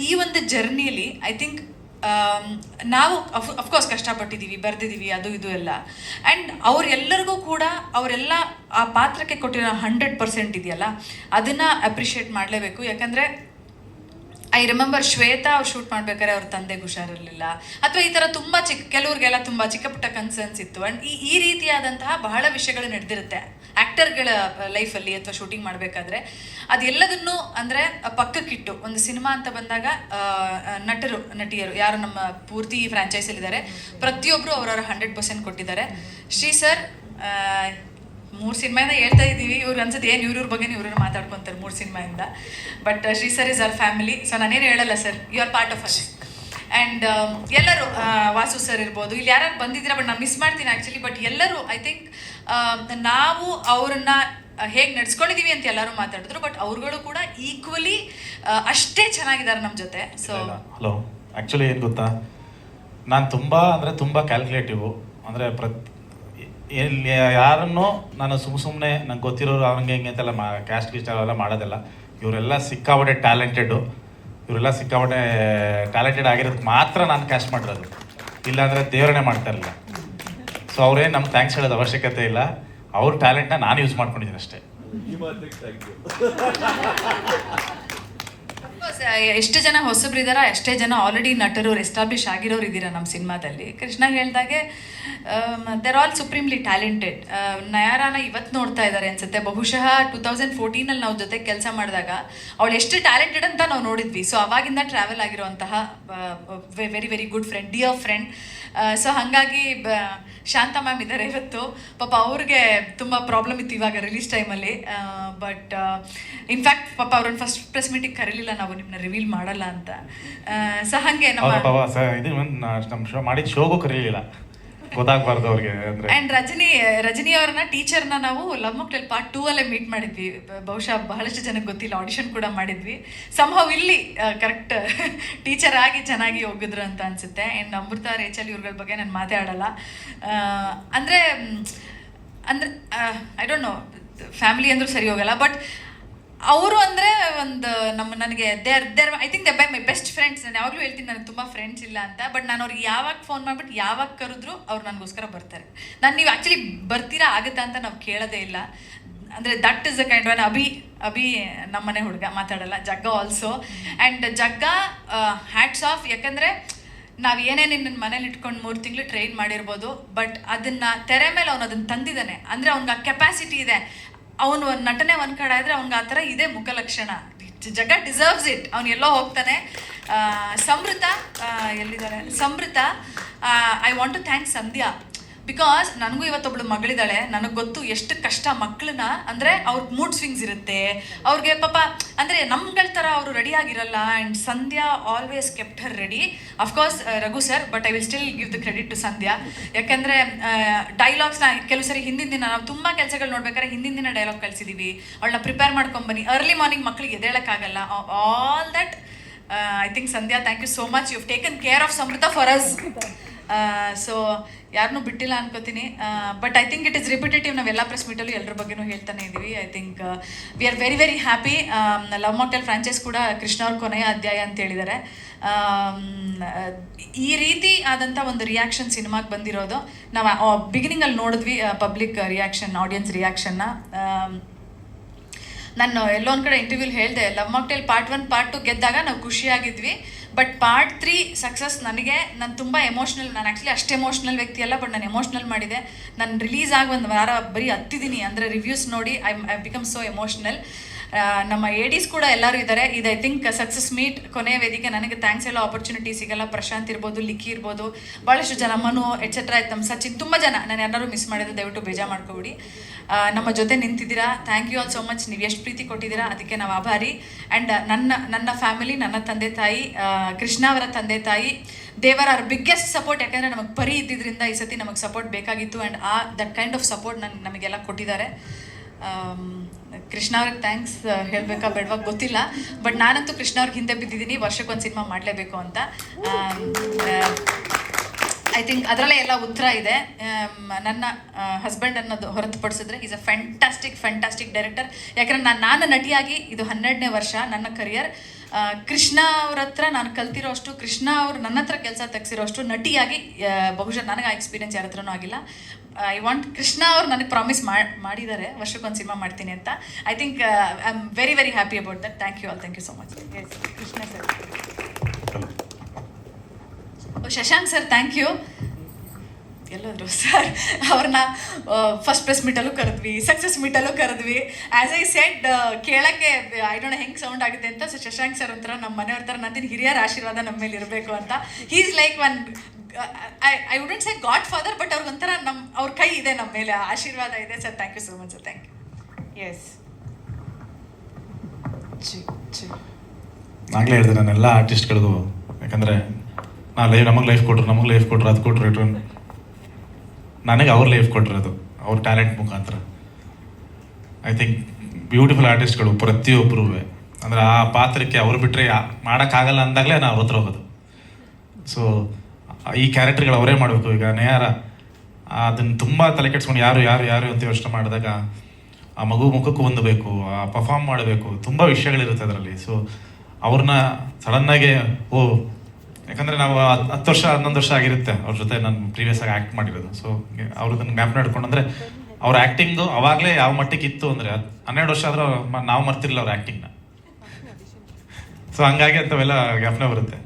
ಈ ಒಂದು ಜರ್ನಿಯಲ್ಲಿ I think ನಾವು ಅಫ್ಕೋರ್ಸ್ ಕಷ್ಟಪಟ್ಟಿದ್ದೀವಿ, ಬರೆದಿದ್ದೀವಿ, ಅದು ಇದು ಎಲ್ಲ. ಆ್ಯಂಡ್ ಅವರೆಲ್ಲರಿಗೂ ಕೂಡ ಅವರೆಲ್ಲ ಆ ಪಾತ್ರಕ್ಕೆ ಕೊಟ್ಟಿರೋ 100% ಇದೆಯಲ್ಲ, ಅದನ್ನು ಅಪ್ರಿಷಿಯೇಟ್ ಮಾಡಲೇಬೇಕು. ಯಾಕಂದರೆ ಐ ರಿಮೆಂಬರ್ ಶ್ವೇತಾ ಅವ್ರು ಶೂಟ್ ಮಾಡ್ಬೇಕಾದ್ರೆ ಅವ್ರ ತಂದೆಗೆ ಹುಷಾರಿರಲಿಲ್ಲ, ಅಥವಾ ಈ ಥರ ತುಂಬ ಕೆಲವ್ರಿಗೆಲ್ಲ ತುಂಬ ಚಿಕ್ಕ ಪುಟ್ಟ ಕನ್ಸರ್ನ್ಸ್ ಇತ್ತು. ಆ್ಯಂಡ್ ಈ ರೀತಿಯಾದಂತಹ ಬಹಳ ವಿಷಯಗಳು ನಡೆದಿರುತ್ತೆ ಆ್ಯಕ್ಟರ್ಗಳ ಲೈಫಲ್ಲಿ ಅಥವಾ ಶೂಟಿಂಗ್ ಮಾಡಬೇಕಾದ್ರೆ. ಅದೆಲ್ಲದನ್ನು ಅಂದರೆ ಪಕ್ಕಕ್ಕಿಟ್ಟು ಒಂದು ಸಿನಿಮಾ ಅಂತ ಬಂದಾಗ ನಟಿಯರು ಯಾರು ನಮ್ಮ ಪೂರ್ತಿ ಫ್ರಾಂಚೈಸಲ್ಲಿದ್ದಾರೆ, ಪ್ರತಿಯೊಬ್ಬರು ಅವರವರ 100% ಕೊಟ್ಟಿದ್ದಾರೆ. ಶ್ರೀ ಸರ್ 3 ಸಿನಿಮಾಯಿಂದ ಹೇಳ್ತಾ ಇದ್ದೀವಿ, ಇವ್ರಿಗೆ ಅನ್ಸುತ್ತೆ ಏನು ಇವ್ರ ಬಗ್ಗೆ ಇವ್ರನ್ನ ಮಾತಾಡ್ಕೊತಾರೆ 3 ಸಿನಿಮಾಯಿಂದ. But Shri sir is our family. So ನಾನೇನು ಹೇಳಲ್ಲ sir, you are part of us. And ಎಲ್ಲರೂ ವಾಸು ಸರ್ ಇರ್ಬೋದು, ಇಲ್ಲಿ ಯಾರು ಬಂದಿದ್ದೀರಾ, ಬಟ್ ನಾನು ಮಿಸ್ ಮಾಡ್ತೀನಿ ಆ್ಯಕ್ಚುಲಿ. ಬಟ್ ಎಲ್ಲರೂ ಐ ಥಿಂಕ್ ನಾವು ಅವ್ರನ್ನ ಹೇಗೆ ನಡ್ಸ್ಕೊಂಡಿದ್ದೀವಿ ಅಂತ ಎಲ್ಲರೂ ಮಾತಾಡಿದ್ರು, ಬಟ್ ಅವ್ರುಗಳು ಕೂಡ ಈಕ್ವಲಿ ಅಷ್ಟೇ ಚೆನ್ನಾಗಿದ್ದಾರೆ ನಮ್ಮ ಜೊತೆ. ಸೊ ಹಲೋ, ಆ್ಯಕ್ಚುಲಿ ಏನು ಗೊತ್ತಾ, ನಾನು ತುಂಬ ಕ್ಯಾಲ್ಕುಲೇಟಿವ್. ಅಂದರೆ ಯಾರನ್ನು ನಾನು ಸುಮ್ಮನೆ ನಂಗೆ ಗೊತ್ತಿರೋರು ಅವ್ರಿಗೆ ಹಿಂಗೆ ಅಂತೆಲ್ಲ ಕ್ಯಾಸ್ಟ್ ಗೀಸ್ಟ್ ಅವೆಲ್ಲ ಮಾಡೋದಿಲ್ಲ. ಇವರೆಲ್ಲ ಸಿಕ್ಕಾಪಟ್ಟೆ ಟ್ಯಾಲೆಂಟೆಡ್ ಆಗಿರೋದಕ್ಕೆ ಮಾತ್ರ ನಾನು ಕ್ಯಾಸ್ಟ್ ಮಾಡಿರೋದು, ಇಲ್ಲಾಂದರೆ ದೇವರೇ ಮಾಡ್ತಾ ಇರಲಿಲ್ಲ. ಸೊ ಅವ್ರೇನು ನಮ್ಗೆ ಥ್ಯಾಂಕ್ಸ್ ಹೇಳೋದು ಅವಶ್ಯಕತೆ ಇಲ್ಲ, ಅವ್ರ ಟ್ಯಾಲೆಂಟ್ನ ನಾನು ಯೂಸ್ ಮಾಡ್ಕೊಂಡಿದ್ದೀನಿ ಅಷ್ಟೇ. ಎಷ್ಟು ಜನ ಹೊಸಬ್ರಿದಾರ, ಎಷ್ಟೇ ಜನ ಆಲ್ರೆಡಿ ನಟರು ಎಸ್ಟಾಬ್ಲಿಷ್ ಆಗಿರೋರು ಇದ್ದೀರಾ ನಮ್ಮ ಸಿನಿಮಾದಲ್ಲಿ. ಕೃಷ್ಣ ಹೇಳ್ದಾಗೆ ದೇರ್ ಆಲ್ ಸುಪ್ರೀಮ್ಲಿ ಟ್ಯಾಲೆಂಟೆಡ್. ನಯಾರಾನ ಇವತ್ತು ನೋಡ್ತಾ ಇದ್ದಾರೆ ಅನ್ಸುತ್ತೆ. ಬಹುಶಃ 2014 ನಾವು ಜೊತೆ ಕೆಲಸ ಮಾಡಿದಾಗ ಅವಳು ಎಷ್ಟು ಟ್ಯಾಲೆಂಟೆಡ್ ಅಂತ ನಾವು ನೋಡಿದ್ವಿ. ಸೊ ಅವಾಗಿಂದ ಟ್ರಾವೆಲ್ ಆಗಿರುವಂತಹ very very good friend, dear friend. So ಹಾಗಾಗಿ ಶಾಂತ ಮ್ಯಾಮ್ ಇದ್ದಾರೆ ಇವತ್ತು. ಪಾಪ ಅವ್ರಿಗೆ ತುಂಬ ಪ್ರಾಬ್ಲಮ್ ಇತ್ತು ಇವಾಗ ರಿಲೀಸ್ ಟೈಮಲ್ಲಿ. ಬಟ್ ಇನ್ಫ್ಯಾಕ್ಟ್ ಪಾಪ ಅವ್ರನ್ನ ಫಸ್ಟ್ ಪ್ರೆಸ್ ಮೀಟಿಗೆ ಕರೀಲಿಲ್ಲ ನಾವು, ನಿಮ್ಮನ್ನ ರಿವೀಲ್ ಮಾಡಲ್ಲ ಅಂತ. ಸೊ ಹಾಗೆ ನಮ್ಮ ಶೋ ಮಾಡಿದ ಶೋಗೂ ಕರೀಲಿಲ್ಲ, ಗೊತ್ತಾಗಬಾರ್ದು ಅವ್ರಿಗೆ. ಆ್ಯಂಡ್ ರಜನಿ ಅವ್ರನ್ನ ಟೀಚರ್ನ ನಾವು ಲವ್ ಮಾಕ್ಟೇಲ್ ಪಾರ್ಟ್ 2 ಅಲ್ಲೇ ಮೀಟ್ ಮಾಡಿದ್ವಿ. ಬಹುಶಃ ಬಹಳಷ್ಟು ಜನಕ್ಕೆ ಗೊತ್ತಿಲ್ಲ, ಆಡಿಷನ್ ಕೂಡ ಮಾಡಿದ್ವಿ. ಸಂಭವ್ ಇಲ್ಲಿ ಕರೆಕ್ಟ್ ಟೀಚರ್ ಆಗಿ ಚೆನ್ನಾಗಿ ಹೋಗಿದ್ರು ಅಂತ ಅನ್ಸುತ್ತೆ. ಆ್ಯಂಡ್ ಅಮೃತ, ರೇಚಲ್ ಇವ್ರಗಳ ಬಗ್ಗೆ ನಾನು ಮಾತಾಡಲ್ಲ. ಅಂದರೆ ಐ ಡೋಂಟ್ ನೋ, ಫ್ಯಾಮಿಲಿ ಅಂದ್ರೂ ಸರಿ ಹೋಗಲ್ಲ. ಬಟ್ ಅವರು ಅಂದರೆ ಒಂದು ನನಗೆ there I think they by my best friends. ನಾನು ಯಾವಾಗಲೂ ಹೇಳ್ತೀನಿ ನನಗೆ ತುಂಬ ಫ್ರೆಂಡ್ಸ್ ಇಲ್ಲ ಅಂತ. ಬಟ್ ನಾನು ಅವ್ರಿಗೆ ಯಾವಾಗ ಫೋನ್ ಮಾಡಿಬಿಟ್ಟು ಯಾವಾಗ ಕರೆದ್ರು ಅವ್ರು ನನಗೋಸ್ಕರ ಬರ್ತಾರೆ. ನೀವು ಆ್ಯಕ್ಚುಲಿ ಬರ್ತೀರಾ ಆಗುತ್ತಾ ಅಂತ ನಾವು ಕೇಳೋದೇ ಇಲ್ಲ. ಅಂದರೆ that is a kind one. Abhi ನಮ್ಮನೆ ಹುಡುಗ, ಮಾತಾಡಲ್ಲ. Jagga also. And Jagga hats off. ಯಾಕಂದರೆ ನಾವು ಏನೇನು ನನ್ನ ಮನೇಲಿ ಇಟ್ಕೊಂಡು 3 ತಿಂಗಳು ಟ್ರೈನ್ ಮಾಡಿರ್ಬೋದು, ಬಟ್ ಅದನ್ನು ತೆರೆ ಮೇಲೆ ಅವನು ಅದನ್ನು ತಂದಿದ್ದಾನೆ. ಅಂದರೆ ಅವ್ನಿಗೆ ಆ ಕೆಪಾಸಿಟಿ ಇದೆ. ಅವನು ನಟನೆ ಒಂದು ಕಡೆ ಆದರೆ ಅವ್ನಿಗೆ ಆ ಥರ ಇದೆ ಮುಖಲಕ್ಷಣ. ಜಗ ಡಿಸರ್ವ್ಸ್ ಇಟ್. ಅವ್ನು ಎಲ್ಲೋ ಹೋಗ್ತಾನೆ. ಸಮೃತ ಎಲ್ಲಿದ್ದಾರೆ? Samrutha, I want to thank Sandhya. Because ನನಗೂ ಇವತ್ತೊಬ್ಳು ಮಗಳಿದ್ದಾಳೆ. ನನಗೆ ಗೊತ್ತು ಎಷ್ಟು ಕಷ್ಟ ಮಕ್ಕಳನ್ನ, ಅಂದರೆ ಅವ್ರಿಗೆ ಮೂಡ್ ಸ್ವಿಂಗ್ಸ್ ಇರುತ್ತೆ, ಅವ್ರಿಗೆ ಪಾಪ ಅಂದರೆ ನಮ್ಗಳ ಥರ ಅವರು ರೆಡಿ ಆಗಿರಲ್ಲ. And Sandhya always kept her ready. Of course Raghu sir, but I will still give the credit to Sandhya. ಯಾಕೆಂದರೆ ಡೈಲಾಗ್ಸ್ನ ಕೆಲವು ಸರಿ ಹಿಂದಿನ ದಿನ ನಾವು ತುಂಬ ಕೆಲಸಗಳು ನೋಡ್ಬೇಕಾದ್ರೆ ಹಿಂದಿನ ದಿನ ಡೈಲಾಗ್ ಕಳಿಸಿದ್ದೀವಿ. ಅವಳನ್ನ ಪ್ರಿಪೇರ್ ಮಾಡ್ಕೊಂಬನ್ನಿ, ಅರ್ಲಿ ಮಾರ್ನಿಂಗ್ ಮಕ್ಕಳಿಗೆ ಎದ್ದೇಳಕ್ಕಾಗಲ್ಲ. All that I think Sandhya, thank you so much. You have taken care of Samrutha for us. So ಯಾರನ್ನೂ ಬಿಟ್ಟಿಲ್ಲ ಅನ್ಕೋತೀನಿ. But I think it is repetitive. ನಾವೆಲ್ಲ ಪ್ರೆಸ್ ಮೀಟಲ್ಲೂ ಎಲ್ಲರ ಬಗ್ಗೆನೂ ಹೇಳ್ತಾನೆ ಇದ್ದೀವಿ. I think we are very very happy. Love mocktail franchise ಕೂಡ ಕೃಷ್ಣ ಅವ್ರ ಕೊನೆಯ ಅಧ್ಯಾಯ ಅಂತ ಹೇಳಿದ್ದಾರೆ. ಈ ರೀತಿ ಆದಂಥ ಒಂದು ರಿಯಾಕ್ಷನ್ ಸಿನಿಮಾಗೆ ಬಂದಿರೋದು ನಾವು ಬಿಗಿನಿಂಗಲ್ಲಿ ನೋಡಿದ್ವಿ. ಪಬ್ಲಿಕ್ ರಿಯಾಕ್ಷನ್, ಆಡಿಯನ್ಸ್ ರಿಯಾಕ್ಷನ್ನ. ನಾನು ಎಲ್ಲೋ ಒಂದು ಕಡೆ ಇಂಟರ್ವ್ಯೂಲಿ ಹೇಳಿದೆ, ಲವ್ ಮಾಕ್ಟೇಲ್ ಪಾರ್ಟ್ 1 ಪಾರ್ಟ್ 2 ಗೆದ್ದಾಗ ನಾವು ಖುಷಿಯಾಗಿದ್ವಿ. ಬಟ್ ಪಾರ್ಟ್ 3 ಸಕ್ಸಸ್ ನಾನು ತುಂಬ ಎಮೋಷ್ನಲ್. ನಾನು ಆ್ಯಕ್ಚುಲಿ ಅಷ್ಟು ಎಮೋಷ್ನಲ್ ವ್ಯಕ್ತಿ ಅಲ್ಲ, ಬಟ್ ನಾನು ಎಮೋಷ್ನಲ್ ಮಾಡಿದೆ. ನಾನು ರಿಲೀಸ್ ಆಗಿ ಒಂದು ವಾರ ಬರೀ ಹತ್ತಿದ್ದೀನಿ. ಅಂದರೆ ರಿವ್ಯೂಸ್ ನೋಡಿ ಐ ಬಿಕಮ್ ಸೋ ಎಮೋಷ್ನಲ್. ನಮ್ಮ ಎಡಿಸ್ ಕೂಡ ಎಲ್ಲರೂ ಇದ್ದಾರೆ. ಇದು ಐ ಥಿಂಕ್ ಸಕ್ಸಸ್ ಮೀಟ್ ಕೊನೆಯ ವೇದಿಕೆ. ನನಗೆ ಥ್ಯಾಂಕ್ಸ್ ಹೇಳೋ ಆಪರ್ಚುನಿಟಿ ಸಿಗಲ್ಲ. ಪ್ರಶಾಂತ್ ಇರ್ಬೋದು, ಲಿಕ್ಕಿ ಇರ್ಬೋದು, ಭಾಳಷ್ಟು ಜನ, ಮನು ಎಟ್ಸೆಟ್ರಾ ಆಯ್ತು, ನಮ್ಮ ಸಚಿನ್, ತುಂಬ ಜನ. ನಾನು ಯಾರು ಮಿಸ್ ಮಾಡಿದ್ರೆ ದಯವಿಟ್ಟು ಬೇಜಾರು ಮಾಡ್ಕೊಬಿಡಿ. ನಮ್ಮ ಜೊತೆ ನಿಂತಿದ್ದೀರಾ. Thank you all so much. ನೀವು ಎಷ್ಟು ಪ್ರೀತಿ ಕೊಟ್ಟಿದ್ದೀರಾ ಅದಕ್ಕೆ ನಾವು ಆಭಾರಿ. ಆ್ಯಂಡ್ ನನ್ನ ಫ್ಯಾಮಿಲಿ, ನನ್ನ ತಂದೆ ತಾಯಿ, ಕೃಷ್ಣ ಅವರ ತಂದೆ ತಾಯಿ, ದೇವರ ಬಿಗ್ಗೆಸ್ಟ್ ಸಪೋರ್ಟ್. ಯಾಕಂದರೆ ನಮಗೆ ಪರಿ ಇದ್ದಿದ್ದರಿಂದ ಈ ಸತಿ ನಮಗೆ ಸಪೋರ್ಟ್ ಬೇಕಾಗಿತ್ತು. And that kind of support ನಮಗೆಲ್ಲ ಕೊಟ್ಟಿದ್ದಾರೆ. ಕೃಷ್ಣ ಅವ್ರಿಗೆ ಥ್ಯಾಂಕ್ಸ್ ಹೇಳಬೇಕಾ ಬೇಡವಾ ಗೊತ್ತಿಲ್ಲ. ಬಟ್ ನಾನಂತೂ ಕೃಷ್ಣ ಅವ್ರಿಗೆ ಹಿಂದೆ ಬಿದ್ದಿದ್ದೀನಿ, ವರ್ಷಕ್ಕೊಂದು ಸಿನಿಮಾ ಮಾಡಲೇಬೇಕು ಅಂತ. ಐ ಥಿಂಕ್ ಅದರಲ್ಲೇ ಎಲ್ಲ ಉತ್ತರ ಇದೆ. ನನ್ನ ಹಸ್ಬೆಂಡ್ ಅನ್ನೋದು ಹೊರತುಪಡಿಸಿದ್ರೆ ಈಸ್ ಅ ಫ್ಯಾಂಟಾಸ್ಟಿಕ್ ಡೈರೆಕ್ಟರ್. ಯಾಕಂದ್ರೆ ನಾನು ನಟಿಯಾಗಿ ಇದು 12ನೇ ವರ್ಷ ನನ್ನ ಕರಿಯರ್. ಕೃಷ್ಣ ಅವ್ರ ಹತ್ರ ನಾನು ಕಲ್ತಿರೋ ಅಷ್ಟು, ಕೃಷ್ಣ ಅವರು ನನ್ನ ಹತ್ರ ಕೆಲಸ ತೆಗ್ಸಿರೋ ಅಷ್ಟು ನಟಿಯಾಗಿ ಬಹುಶಃ ನನಗೆ ಆ ಎಕ್ಸ್ಪೀರಿಯನ್ಸ್ ಯಾರ ಹತ್ರನೂ ಆಗಿಲ್ಲ. ಐ ವಾಂಟ್ ಕೃಷ್ಣ ಅವ್ರು ನನಗೆ ಪ್ರಾಮಿಸ್ ಮಾಡಿದ್ದಾರೆ ವರ್ಷಕ್ಕೊಂದು ಸಿನಿಮಾ ಮಾಡ್ತೀನಿ ಅಂತ. I think I am very very happy about that. Thank you all, thank you so much. Yes Krishna sir. Shashank sir thank you. ಎಲ್ಲೋದ್ರು ಸರ್, ಅವ್ರನ್ನ ಫಸ್ಟ್ ಪ್ರೆಸ್ ಮೀಟಲ್ಲೂ ಕರೆದ್ವಿ, ಸಕ್ಸಸ್ ಮೀಟಲ್ಲೂ ಕರೆದ್ವಿ. ಆ್ಯಸ್ ಐ ಸೆಡ್, ಕೇಳೋಕ್ಕೆ ಐ ಡೋಂಟ್ ನೋ ಹೆಂಗೆ sound ಆಗುತ್ತೆ ಅಂತ. ಸೊ ಶಶಾಂಕ್ ಸರ್ ಒಂಥರ ನಮ್ಮ ಮನೆಯವ್ರ ಥರ, ನಂದಿನ ಹಿರಿಯರ ಆಶೀರ್ವಾದ ನಮ್ಮ ಮೇಲೆ ಇರಬೇಕು ಅಂತ. He is like one, I wouldn't say godfather, but ಅವ್ರಿಗೊಂಥರ ಅವ್ರ ಕೈ ಇದೆ ನಮ್ಮ ಮೇಲೆ, ಆಶೀರ್ವಾದ ಇದೆ sir. Thank you so much sir. Thank you. Yes ಆಗಲೇ ಹೇಳಿದೆ ನಾನೆಲ್ಲ ಆರ್ಟಿಸ್ಟ್ಗಳಿಗೂ, ಯಾಕಂದರೆ ನಮಗೆ ಲೈಫ್ ಕೊಟ್ಟರು, ಅದು ಕೊಟ್ಟರು, ರಿಟರ್ನ್ ನನಗೆ ಅವ್ರ ಲೈಫ್ ಕೊಟ್ಟಿರೋದು ಅವ್ರ ಟ್ಯಾಲೆಂಟ್ ಮುಖಾಂತರ. ಐ ಥಿಂಕ್ ಬ್ಯೂಟಿಫುಲ್ ಆರ್ಟಿಸ್ಟ್ಗಳು ಪ್ರತಿಯೊಬ್ಬರೂ, ಅಂದರೆ ಆ ಪಾತ್ರಕ್ಕೆ ಅವ್ರು ಬಿಟ್ಟರೆ ಮಾಡೋಕ್ಕಾಗಲ್ಲ ಅಂದಾಗಲೇ ನಾವು ಅವ್ರ ಹತ್ರ ಹೋಗೋದು. ಸೊ ಈ ಕ್ಯಾರೆಕ್ಟರ್ಗಳು ಅವರೇ ಮಾಡಬೇಕು. ಈಗ ನೇಹಾರ ಅದನ್ನು ತುಂಬ ತಲೆ ಕೆಡ್ಸ್ಕೊಂಡು ಯಾರು ಅಂತ ಯೋಚನೆ ಮಾಡಿದಾಗ ಆ ಮಗು ಮುಖಕ್ಕೂ ಹೊಂದಬೇಕು, ಆ ಪರ್ಫಾರ್ಮ್ ಮಾಡಬೇಕು, ತುಂಬ ವಿಷಯಗಳಿರುತ್ತೆ ಅದರಲ್ಲಿ. ಸೊ ಅವ್ರನ್ನ ಸಡನ್ನಾಗೆ ಯಾಕಂದರೆ ನಾವು 10 ವರ್ಷ 11 ವರ್ಷ ಆಗಿರುತ್ತೆ ಅವ್ರ ಜೊತೆ ನಾನು ಪ್ರೀವಿಯಸ್ ಆಗಿ ಆ್ಯಕ್ಟ್ ಮಾಡಿರೋದು. ಸೊ ಅವ್ರದನ್ನು ಜ್ಞಾಪನ ಹಿಡ್ಕೊಂಡು, ಅಂದರೆ ಅವ್ರ ಆ್ಯಕ್ಟಿಂಗು ಅವಾಗಲೇ ಯಾವ ಮಟ್ಟಿಗೆ ಇತ್ತು ಅಂದರೆ 12 ವರ್ಷ ಆದರೂ ನಾವು ಮರ್ತಿರಲಿಲ್ಲ ಅವ್ರ ಆ್ಯಕ್ಟಿಂಗ್ನ. ಸೊ ಹಂಗಾಗಿ ಅಂಥವೆಲ್ಲ ಜ್ಞಾಪನ ಬರುತ್ತೆ.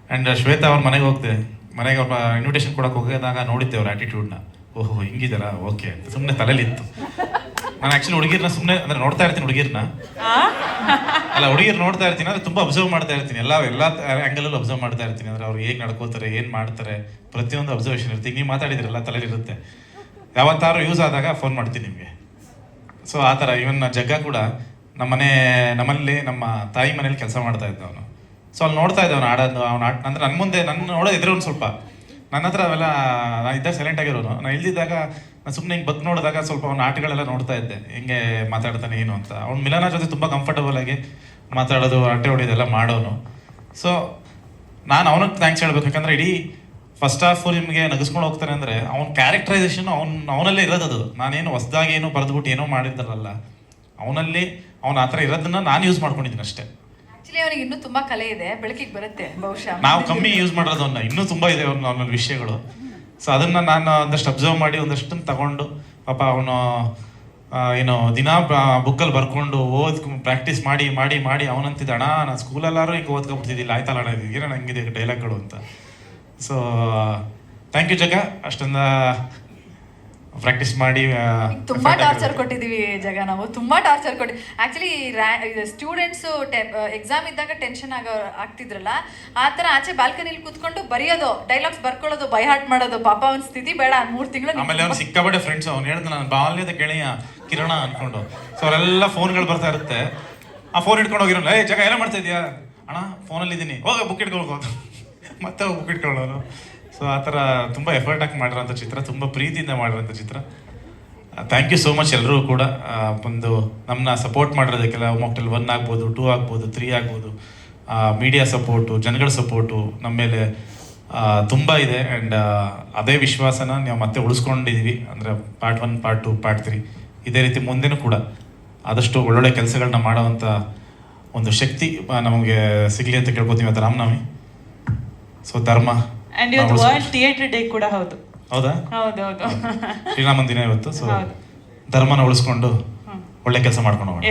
ಆ್ಯಂಡ್ ಶ್ವೇತಾ ಅವ್ರ ಮನೆಗೆ ಮನೆಗೆ ಅವ್ರ ಇನ್ವಿಟೇಷನ್ ಕೊಡೋಕೆ ಹೋಗಿದಾಗ ನೋಡಿದ್ದೆ ಅವ್ರ ಆ್ಯಟಿಟ್ಯೂಡ್ನ. ಓಹೋ ಹಿಂಗಿದಾರ, ಓಕೆ ಅಂತ ಸುಮ್ಮನೆ ತಲೆಲಿತ್ತು. ನಾನು ಆ್ಯಕ್ಚುಲಿ ಹುಡುಗಿರ್ನ ಸುಮ್ಮನೆ ಅಂದರೆ ನೋಡ್ತಾ ಇರ್ತೀನಿ, ಹುಡುಗಿರು ನೋಡ್ತಾ ಇರ್ತೀನಿ, ಅಂದರೆ ತುಂಬ ಅಬ್ಸರ್ವ್ ಮಾಡ್ತಾ ಇರ್ತೀನಿ, ಎಲ್ಲ ಆ್ಯಂಗಲಲ್ಲೂ ಅಬ್ಸರ್ವ್ ಮಾಡ್ತಾ ಇರ್ತೀನಿ. ಅಂದರೆ ಅವ್ರು ಹೇಗೆ ನಡ್ಕೋತಾರೆ, ಏನು ಮಾಡ್ತಾರೆ, ಪ್ರತಿಯೊಂದು ಅಬ್ಸರ್ವೇಷನ್ ಇರುತ್ತೆ. ಈಗ ನೀವು ಮಾತಾಡಿದ್ರಲ್ಲ ತಲೆಲಿರುತ್ತೆ. ಯಾವತ್ತಾರು ಯೂಸ್ ಆದಾಗ ಫೋನ್ ಮಾಡ್ತೀನಿ ನಿಮಗೆ. ಸೊ ಆ ಥರ ಇವನ್ ಜಗ್ಗ ಕೂಡ ನಮ್ಮಲ್ಲಿ ನಮ್ಮ ತಾಯಿ ಮನೇಲಿ ಕೆಲಸ ಮಾಡ್ತಾ ಇದ್ದ ಅವನು. ಸೊ ಅಲ್ಲಿ ನೋಡ್ತಾ ಇದ್ದೆ ಅವ್ನು ಆಡೋದು, ಅಂದರೆ ನನ್ನ ಮುಂದೆ ನೋಡೋದಿದ್ರೆ ಒಂದು ಸ್ವಲ್ಪ ನನ್ನ ಹತ್ರ ಅವೆಲ್ಲ ನಾನು ಇದ್ದಾಗ ಸೈಲೆಂಟ್ ಆಗಿರೋನು. ನಾನು ಇಲ್ದಿದ್ದಾಗ ನಾನು ಸುಮ್ಮನೆ ಹಿಂಗೆ ಬಗ್ ನೋಡಿದಾಗ ಸ್ವಲ್ಪ ಅವ್ನ ಆಟಗಳೆಲ್ಲ ನೋಡ್ತಾ ಇದ್ದೆ, ಹೆಂಗೆ ಮಾತಾಡ್ತಾನೆ ಏನು ಅಂತ. ಅವ್ನು ಮಿಲನ ಜೊತೆ ತುಂಬ ಕಂಫರ್ಟಬಲ್ ಆಗಿ ಮಾತಾಡೋದು, ಅಟ್ಟೆ ಹೊಡಿಯೋದೆಲ್ಲ ಮಾಡೋನು. ಸೊ ನಾನು ಅವನಿಗೆ ಥ್ಯಾಂಕ್ಸ್ ಹೇಳ್ಬೇಕು. ಯಾಕಂದರೆ ಇಡೀ ಫಸ್ಟ್ ಹಾಫ್ ನಿಮಗೆ ನಗಿಸ್ಕೊಂಡು ಹೋಗ್ತಾನೆ ಅಂದರೆ ಅವ್ನ ಕ್ಯಾರೆಕ್ಟರೈಸೇಷನ್ ಅವನಲ್ಲೇ ಇರೋದದು. ನಾನೇನು ಹೊಸದಾಗಿ ಏನೋ ಬರೆದ್ಬಿಟ್ಟು ಏನೋ ಮಾಡಿದ್ದಾರಲ್ಲ, ಅವನಲ್ಲಿ ಅವ್ನು ಆ ಥರ ಇರೋದನ್ನ ನಾನು ಯೂಸ್ ಮಾಡ್ಕೊಂಡಿದ್ದೀನಿ ಅಷ್ಟೇ. ಅವನಿಗೆ ಇನ್ನೂ ತುಂಬಾ ಕಲೆ ಇದೆ, ಬೆಳಕಿಗೆ ಬರುತ್ತೆ ಬಹುಶಃ. ನಾವು ಕಮ್ಮಿ ಯೂಸ್ ಮಾಡೋದನ್ನ, ಇನ್ನೂ ತುಂಬಾ ಇದೆ ಅವನ ವಿಷಯಗಳು. ಸೊ ಅದನ್ನ ನಾನು ಒಂದಷ್ಟು ಅಬ್ಸರ್ವ್ ಮಾಡಿ ಒಂದಷ್ಟನ್ನು ತಗೊಂಡು, ಪಾಪ ಅವನು ಏನು ದಿನ ಬುಕ್ಕಲ್ಲಿ ಬರ್ಕೊಂಡು ಪ್ರಾಕ್ಟೀಸ್ ಮಾಡಿ ಮಾಡಿ ಮಾಡಿ ಅವನಂತಿದ್ದ, ಅಣ್ಣ ನಾನು ಸ್ಕೂಲಲ್ಲಾರು ಹಿಂಗೆ ಓದ್ಕೊಬಿಡ್ತಿದ್ದಿಲ್ಲ, ಆಯ್ತಲ್ಲ ಅಣ್ಣ ಇದು ಏನೋ ಹಂಗಿದೆ ಡೈಲಾಗ್ಗಳು ಅಂತ. ಸೊ ಥ್ಯಾಂಕ್ ಯು ಜಗ, ಅಷ್ಟೊಂದ ಪ್ರಾಕ್ಟೀಸ್ ಮಾಡಿ. ತುಂಬಾ ಟಾರ್ಚರ್ ಕೊಟ್ಟಿದ್ದೀವಿ ಜಗ, ನಾವು ತುಂಬಾ ಟಾರ್ಚರ್ ಕೊಟ್ಟು. ಆಕ್ಚುಲಿ ಸ್ಟೂಡೆಂಟ್ಸ್ ಎಕ್ಸಾಮ್ ಇದ್ದಾಗ ಟೆನ್ಷನ್ ಆಗ್ತಿದ್ರಲ್ಲ, ಆ ಥರ ಆಚೆ ಬಾಲ್ಕನಿಲಿ ಕೂತ್ಕೊಂಡು ಬರೆಯೋದು, ಡೈಲಾಗ್ಸ್ ಬರ್ಕೊಳ್ಳೋದು, ಬೈ ಹಾರ್ಟ್ ಮಾಡೋದು. ಪಾಪ ಅವ್ನ ಸ್ಥಿತಿ ಬೇಡ, 3 ತಿಂಗಳು. ಆಮೇಲೆ ಅವ್ನು ಸಿಕ್ಕಾಬಟ್ಟೆ ಫ್ರೆಂಡ್ಸ್, ಅವ್ನು ಹೇಳ್ದ ನಾನು ಬಾಲ್ಯದ ಗೆಳೆಯ ಕಿರಣ ಅನ್ಕೊಂಡು. ಸೊ ಅವರೆಲ್ಲ ಫೋನ್ಗಳು ಬರ್ತಾ ಇರುತ್ತೆ, ಆ ಫೋನ್ ಇಟ್ಕೊಂಡು ಹೋಗಿರೋ, ಏ ಜಗ ಎಲ್ಲ ಮಾಡ್ತಾ ಇದೆಯಾ ಅಣ್ಣ, ಫೋನಲ್ಲಿ ಇದ್ದೀನಿ, ಹೋಗ ಬುಕ್ ಇಟ್ಕೊಳ್ಬೋದು, ಮತ್ತೆ ಬುಕ್ ಇಟ್ಕೊಳ್ಳೋನು. ಸೊ ಆ ಥರ ತುಂಬ ಎಫರ್ಟ್ ಹಾಕಿ ಮಾಡಿರೋಂಥ ಚಿತ್ರ, ತುಂಬ ಪ್ರೀತಿಯಿಂದ ಮಾಡಿರೋಂಥ ಚಿತ್ರ. ಥ್ಯಾಂಕ್ ಯು ಸೋ ಮಚ್ ಎಲ್ಲರೂ ಕೂಡ ಒಂದು ನಮ್ಮನ್ನ ಸಪೋರ್ಟ್ ಮಾಡಿರೋದಕ್ಕೆಲ್ಲ. ಮಾಕ್ಟೆಲ್ 1 ಆಗ್ಬೋದು, 2 ಆಗ್ಬೋದು, 3 ಆಗ್ಬೋದು. ಮೀಡಿಯಾ ಸಪೋರ್ಟು, ಜನಗಳ ಸಪೋರ್ಟು ನಮ್ಮ ಮೇಲೆ ತುಂಬ ಇದೆ. ಆ್ಯಂಡ್ ಅದೇ ವಿಶ್ವಾಸನ ನಾವು ಮತ್ತೆ ಉಳಿಸ್ಕೊಂಡಿದ್ದೀವಿ. ಅಂದರೆ ಪಾರ್ಟ್ 1, ಪಾರ್ಟ್ 2, ಪಾರ್ಟ್ 3 ಇದೇ ರೀತಿ ಮುಂದೆನೂ ಕೂಡ ಆದಷ್ಟು ಒಳ್ಳೊಳ್ಳೆ ಕೆಲಸಗಳನ್ನ ಮಾಡೋವಂಥ ಒಂದು ಶಕ್ತಿ ನಮಗೆ ಸಿಗಲಿ ಅಂತ ಕೇಳ್ಕೊತೀವಿ. ಇವತ್ತು ರಾಮನವಮಿ, ಸೊ ಧರ್ಮ ಅಂಡ್ ಇವತ್ತು ವರ್ಲ್ಡ್ ಥಿಯೇಟರ್ ಡೇ ಕೂಡ ಹೌದು. ಹೌದಾ? ಹೌದೌದು, ಶ್ರೀರಾಮನ ದಿನ ಇವತ್ತು. ಸೊ ಧರ್ಮನ ಉಳಿಸ್ಕೊಂಡು ಒಳ್ಳೆ ಕೆಲಸ ಮಾಡ್ಕೊಂಡು ಹೋಗೋಣ.